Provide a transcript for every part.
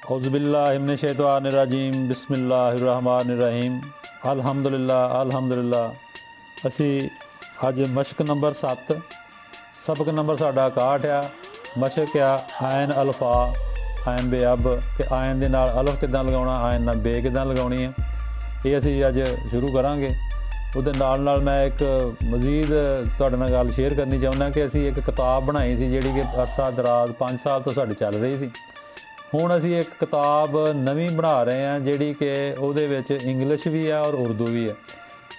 औज़ुबिल्लाहिमिनश्शैतानिर्रजीम बिस्मिल्लाहिर्रहमानिर्रहीम अल्हम्दुलिल्लाह। असी अज मशक नंबर 7 सबक नंबर साडा 61 आ। मशक आ आयन अल्फा आयन बे अब कि आयन दे नाल अल्फ किदां लगाउणा, आयन नाल बे किदां लगाउणी है, ये असी अज शुरू करांगे। ਉਹਦੇ ਨਾਲ मैं एक मजीद ਤੁਹਾਡੇ ਨਾਲ ਗੱਲ शेयर करनी चाहुंदा कि असी एक किताब बनाई सी जिहड़ी कि अरसा दराज 5 साल तो साडी चल रही सी। ਹੁਣ ਅਸੀਂ एक किताब नवीं बना रहे हैं जिहड़ी कि ਉਹਦੇ ਵਿੱਚ इंग्लिश भी है और उर्दू भी है।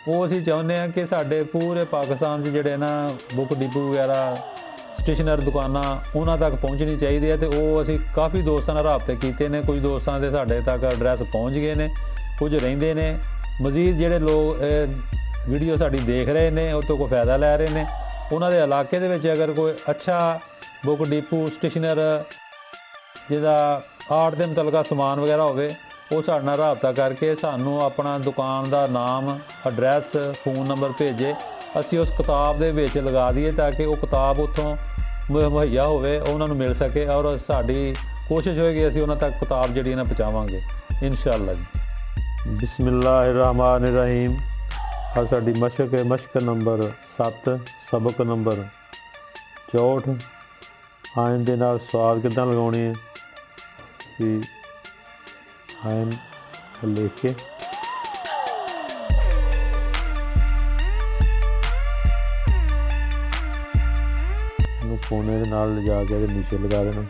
ਉਹ ਅਸੀਂ ਚਾਹੁੰਦੇ ਹਾਂ कि ਸਾਡੇ पूरे पाकिस्तान 'ਚ ਜਿਹੜੇ ना बुक डिपो वगैरह स्टेशनर दुकानां ਉਹਨਾਂ तक पहुँचनी चाहिए है। तो ਉਹ ਅਸੀਂ काफ़ी दोस्तों ਨਾਲ ਰਾਬਤੇ ਕੀਤੇ ਨੇ, कुछ दोस्तों के ਸਾਡੇ तक एड्रैस पहुँच गए ने, कुछ ਰਹਿੰਦੇ ने। मजीद ਜਿਹੜੇ लोग वीडियो साड़ी देख रहे हैं उस तो कोई फ़ायदा लै रहे हैं, उन्होंने इलाके दे विच अगर कोई अच्छा बुक डिपो स्टेशनर जिहदा आर्ट के मुतलका समान वगैरह होवे वो साडे नाल राबता करके सानू अपना दुकान का नाम एड्रैस फोन नंबर भेजे, असी उस किताब दे विच लगा दईए ताकि वो किताब उत्थों मुहैया होवे, उन्होंने मिल सके। और साडी कोशिश होएगी असी उन्हां तक किताब जिहड़ी ना पहुँचावांगे इंशाअल्लाह जी। बिस्मिल्लाहिर्रहमानिर्रहीम। आज साडी मशक है मशक नंबर 7 सबक नंबर 64 आयन दे नाल स्वाद किदां लगाउणी है। सी आयन लिख के कोने दे नाल ले जाके नीचे लगा देना।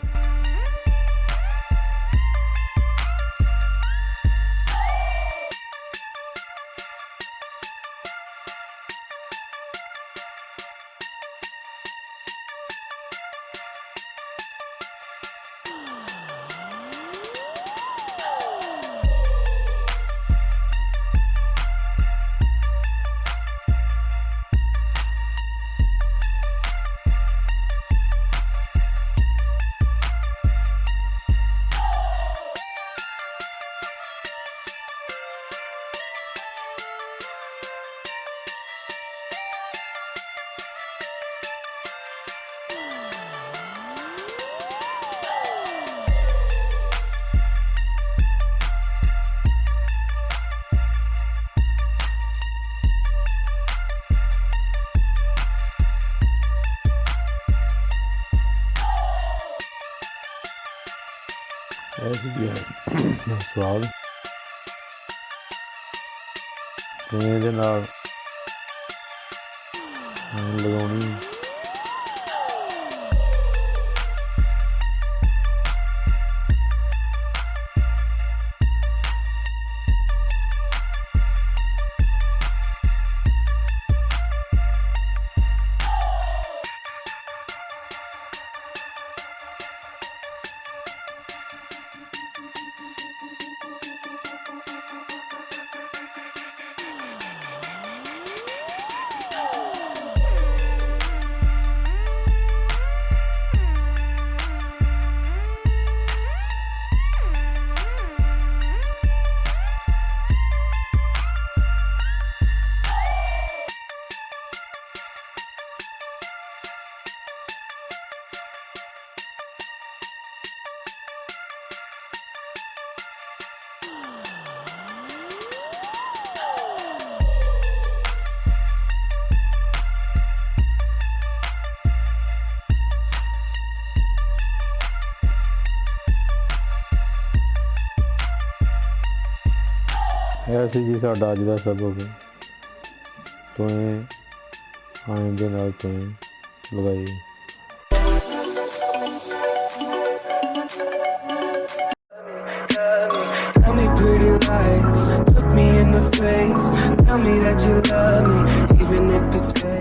स्वाद दे नाल लगाउणी। ऐसी जी साडा अज दा सबक तुएं आयन दे नाल तुएं लगाई। Tell me pretty lies, look me in the face, tell me that you love me, even if it's fake.